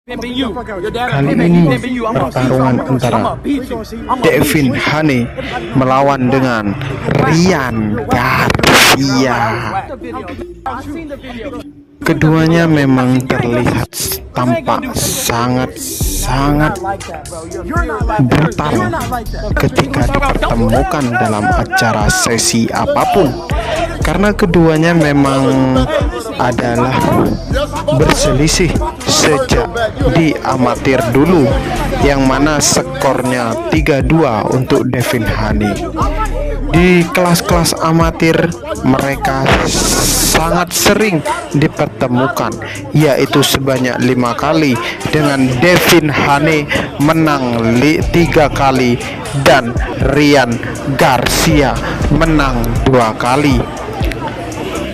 Kali ini pertarungan antara Devin Haney melawan dengan Ryan Garcia. Keduanya memang terlihat tampak sangat brutal ketika dipertemukan dalam acara sesi apapun, karena keduanya memang adalah berselisih sejak di amatir dulu, yang mana skornya 3-2 untuk Devin Haney. Di kelas-kelas amatir mereka sangat sering dipertemukan, yaitu sebanyak 5 kali, dengan Devin Haney menang 3 kali dan Ryan Garcia menang 2 kali.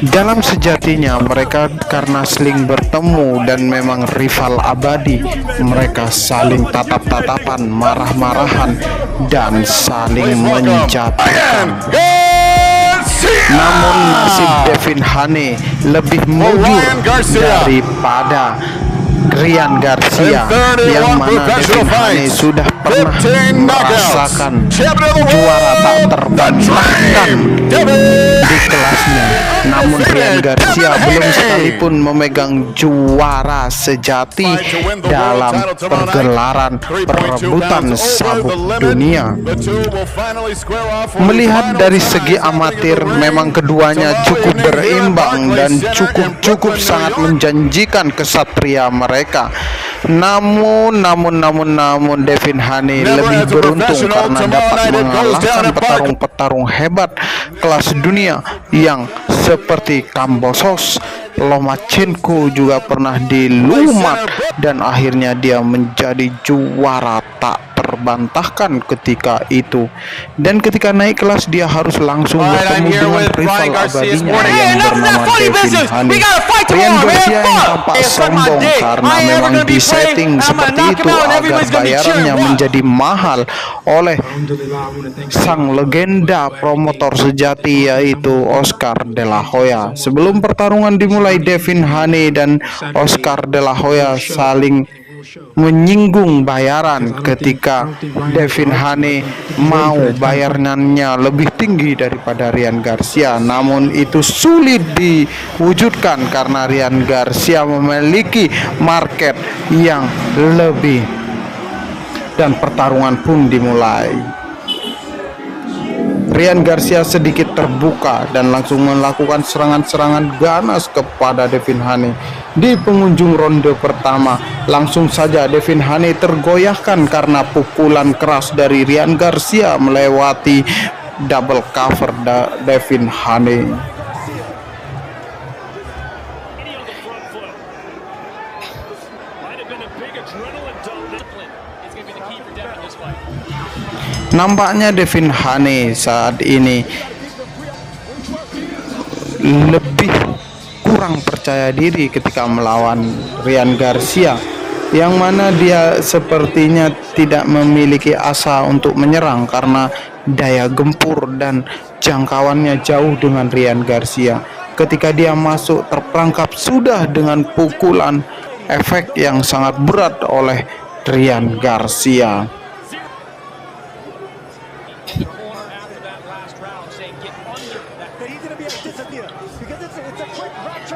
Dalam sejatinya mereka karena sering bertemu dan memang rival abadi, mereka saling tatap-tatapan, marah-marahan, dan saling menjatuhkan. Namun nasib Devin Haney lebih mujur daripada Ryan Garcia, yang mana Devin Haney sudah pernah merasakan juara tak terbantahkan di kelasnya. Namun Ryan Garcia belum sekalipun memegang juara sejati dalam pergelaran perebutan sabuk dunia. Melihat dari segi amatir, memang keduanya cukup berimbang dan cukup sangat menjanjikan kesatria mereka. Namun Devin Haney lebih beruntung karena dapat mengalahkan petarung-petarung hebat kelas dunia yang seperti Kambosos, Lomachenko juga pernah dilumat, dan akhirnya dia menjadi juara tak terbantahkan ketika itu. Dan ketika naik kelas dia harus langsung bertemu dengan rival abadinya yang bernama Devin Haney. Ryan Garcia yang tampak sombong karena memang disetting seperti itu agar bayarannya menjadi mahal oleh sang legenda promotor sejati, yaitu Oscar De La Hoya. Sebelum pertarungan dimulai, Devin Haney dan Oscar De La Hoya saling menyinggung bayaran ketika Devin Haney mau bayarannya lebih tinggi daripada Ryan Garcia. Namun itu sulit diwujudkan karena Ryan Garcia memiliki market yang lebih, dan pertarungan pun dimulai. Ryan Garcia sedikit terbuka dan langsung melakukan serangan-serangan ganas kepada Devin Haney. Di penghujung ronde pertama, langsung saja Devin Haney tergoyahkan karena pukulan keras dari Ryan Garcia melewati double cover Devin Haney. Nampaknya Devin Haney saat ini lebih kurang percaya diri ketika melawan Ryan Garcia, yang mana dia sepertinya tidak memiliki asa untuk menyerang karena daya gempur dan jangkauannya jauh dengan Ryan Garcia. Ketika dia masuk terperangkap sudah dengan pukulan efek yang sangat berat oleh Ryan Garcia.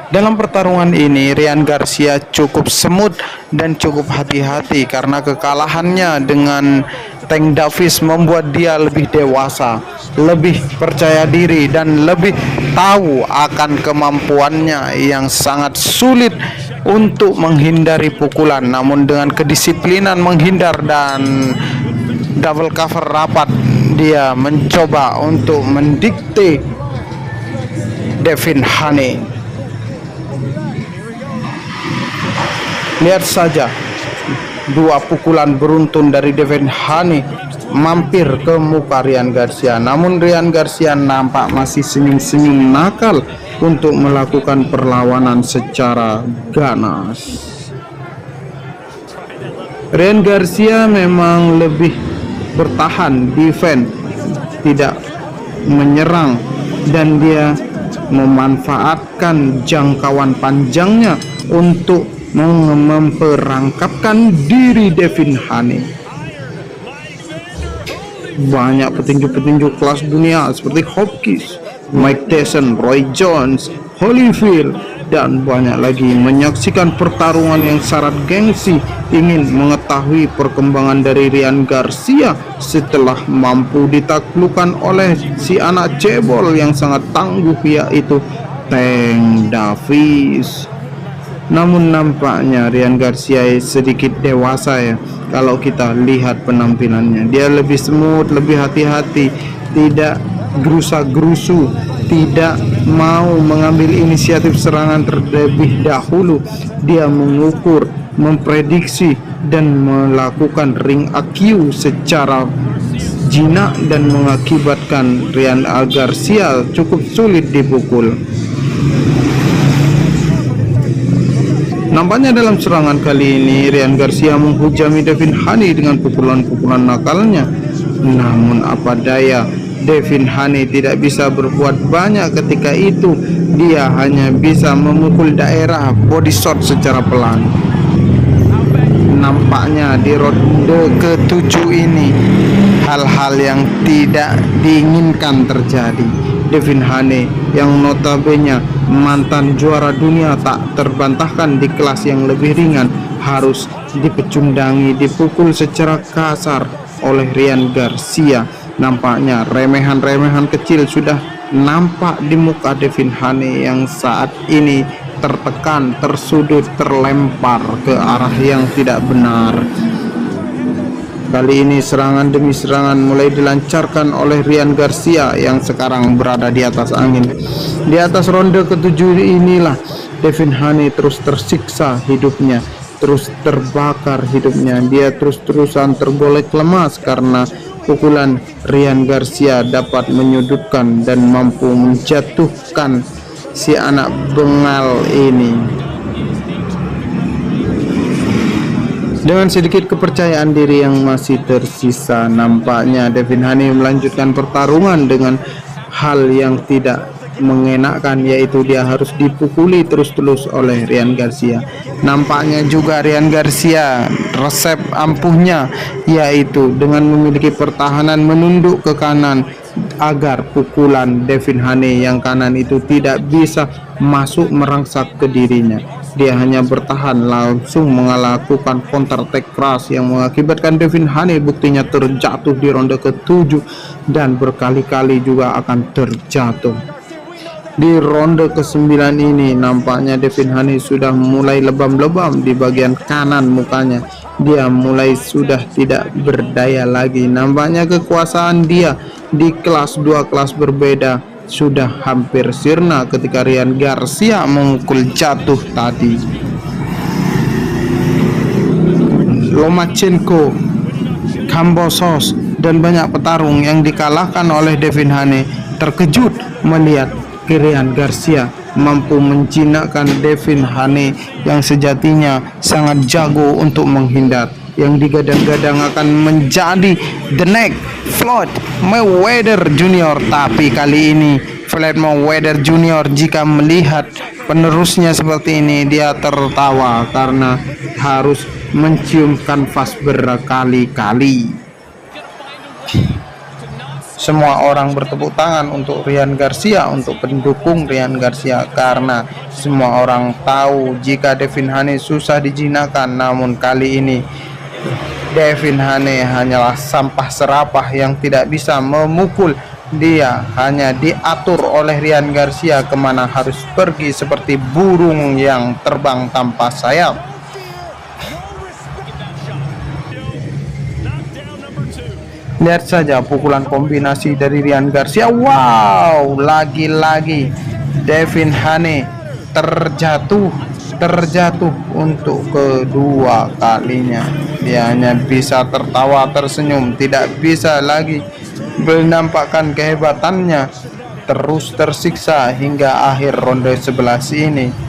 Dalam pertarungan ini Ryan Garcia cukup semut dan cukup hati-hati karena kekalahannya dengan Tank Davis membuat dia lebih dewasa, lebih percaya diri, dan lebih tahu akan kemampuannya yang sangat sulit untuk menghindari pukulan. Namun dengan kedisiplinan menghindar dan double cover rapat, dia mencoba untuk mendikte Devin Haney. Lihat saja, 2 pukulan beruntun dari Devin Haney mampir ke muka Ryan Garcia. Namun Ryan Garcia nampak masih senyum-senyum nakal untuk melakukan perlawanan secara ganas. Ryan Garcia memang lebih bertahan, defense, tidak menyerang, dan dia memanfaatkan jangkauan panjangnya untuk memperangkapkan diri Devin Haney. Banyak petinju-petinju kelas dunia seperti Hopkins, Mike Tyson, Roy Jones, Holyfield, dan banyak lagi menyaksikan pertarungan yang syarat gengsi, ingin mengetahui perkembangan dari Ryan Garcia setelah mampu ditaklukkan oleh si anak cebol yang sangat tangguh, yaitu Tank Davis. Namun nampaknya Ryan Garcia sedikit dewasa ya. Kalau kita lihat penampilannya, dia lebih smooth, lebih hati-hati, tidak gerusa-gerusu, tidak mau mengambil inisiatif serangan terlebih dahulu. Dia mengukur, memprediksi, dan melakukan ring IQ secara jinak dan mengakibatkan Ryan Garcia cukup sulit dipukul. Nampaknya dalam serangan kali ini Ryan Garcia menghujami Devin Haney dengan pukulan-pukulan nakalnya. Namun apa daya, Devin Haney tidak bisa berbuat banyak ketika itu. Dia hanya bisa memukul daerah body shot secara pelan. Nampaknya di ronde ke-7 ini hal-hal yang tidak diinginkan terjadi. Devin Haney yang notabene mantan juara dunia tak terbantahkan di kelas yang lebih ringan harus dipecundangi, dipukul secara kasar oleh Ryan Garcia. Nampaknya remehan-remehan kecil sudah nampak di muka Devin Haney yang saat ini tertekan, tersudut, terlempar ke arah yang tidak benar. Kali ini serangan demi serangan mulai dilancarkan oleh Ryan Garcia yang sekarang berada di atas angin. Di atas ronde ke-7 inilah Devin Haney terus tersiksa hidupnya, terus terbakar hidupnya. Dia terus-terusan tergolek lemas karena pukulan Ryan Garcia dapat menyudutkan dan mampu menjatuhkan si anak bengal ini. Dengan sedikit kepercayaan diri yang masih tersisa, nampaknya Devin Haney melanjutkan pertarungan dengan hal yang tidak mengenakan, yaitu dia harus dipukuli terus-terus oleh Ryan Garcia. Nampaknya juga Ryan Garcia resep ampuhnya yaitu dengan memiliki pertahanan menunduk ke kanan agar pukulan Devin Haney yang kanan itu tidak bisa masuk merangsak ke dirinya. Dia hanya bertahan, langsung melakukan counter attack keras yang mengakibatkan Devin Haney buktinya terjatuh di ronde ke-7 dan berkali-kali juga akan terjatuh. Di ronde ke-9 ini nampaknya Devin Haney sudah mulai lebam-lebam di bagian kanan mukanya. Dia mulai sudah tidak berdaya lagi. Nampaknya kekuasaan dia di kelas 2 kelas berbeda sudah hampir sirna ketika Ryan Garcia memukul jatuh tadi. Lomachenko, Kambosos, dan banyak petarung yang dikalahkan oleh Devin Haney terkejut melihat Ryan Garcia mampu menjinakkan Devin Haney yang sejatinya sangat jago untuk menghindar, yang digadang-gadang akan menjadi the next Floyd Mayweather Junior. Tapi kali ini Floyd Mayweather Junior jika melihat penerusnya seperti ini, dia tertawa karena harus mencium kanvas berkali-kali. Semua orang bertepuk tangan untuk Ryan Garcia, untuk pendukung Ryan Garcia, karena semua orang tahu jika Devin Haney susah dijinakkan. Namun kali ini Devin Haney hanyalah sampah serapah yang tidak bisa memukul. Dia hanya diatur oleh Ryan Garcia kemana harus pergi seperti burung yang terbang tanpa sayap. Lihat saja pukulan kombinasi dari Ryan Garcia. Wow, lagi-lagi Devin Haney terjatuh untuk kedua kalinya. Dia hanya bisa tertawa tersenyum, tidak bisa lagi menampakkan kehebatannya. Terus tersiksa hingga akhir ronde 11 ini.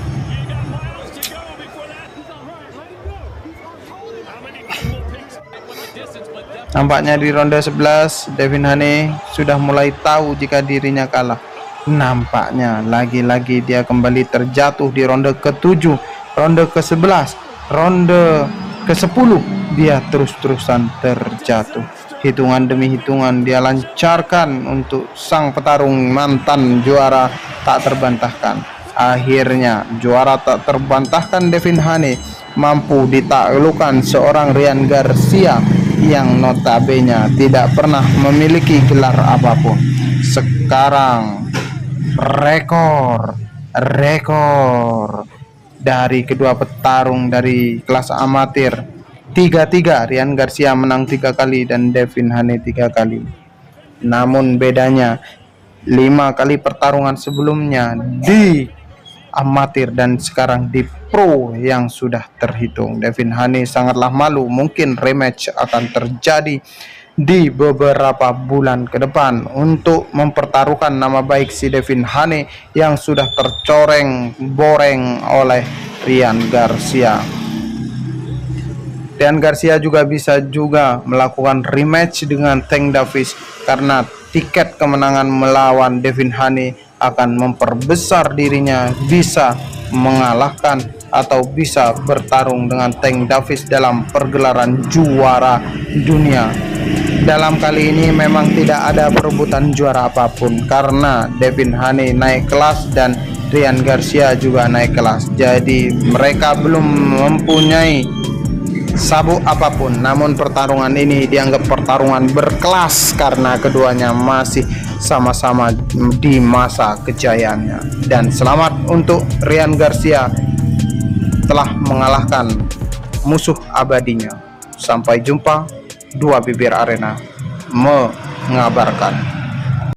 Nampaknya di ronde 11 Devin Haney sudah mulai tahu jika dirinya kalah. Nampaknya lagi-lagi dia kembali terjatuh di ronde ke-7, ronde ke-11. ronde ke-10 dia terus-terusan terjatuh. Hitungan demi hitungan dia lancarkan untuk sang petarung mantan juara tak terbantahkan. Akhirnya juara tak terbantahkan Devin Haney mampu ditaklukkan seorang Ryan Garcia yang notabene tidak pernah memiliki gelar apapun. Sekarang rekor dari kedua petarung dari kelas amatir 3-3. Ryan Garcia menang 3 kali dan Devin Haney 3 kali. Namun bedanya 5 kali pertarungan sebelumnya di amatir dan sekarang di pro yang sudah terhitung. Devin Haney sangatlah malu. Mungkin rematch akan terjadi di beberapa bulan ke depan untuk mempertaruhkan nama baik si Devin Haney yang sudah tercoreng-boreng oleh Ryan Garcia. Ryan Garcia juga bisa melakukan rematch dengan Tank Davis karena tiket kemenangan melawan Devin Haney akan memperbesar dirinya bisa mengalahkan atau bisa bertarung dengan Tank Davis dalam pergelaran juara dunia. Dalam kali ini memang tidak ada perebutan juara apapun karena Devin Haney naik kelas dan Ryan Garcia juga naik kelas. Jadi mereka belum mempunyai sabuk apapun, namun pertarungan ini dianggap pertarungan berkelas karena keduanya masih sama-sama di masa kejayaannya. Dan selamat untuk Ryan Garcia telah mengalahkan musuh abadinya. Sampai jumpa. Dua Bibir Arena mengabarkan.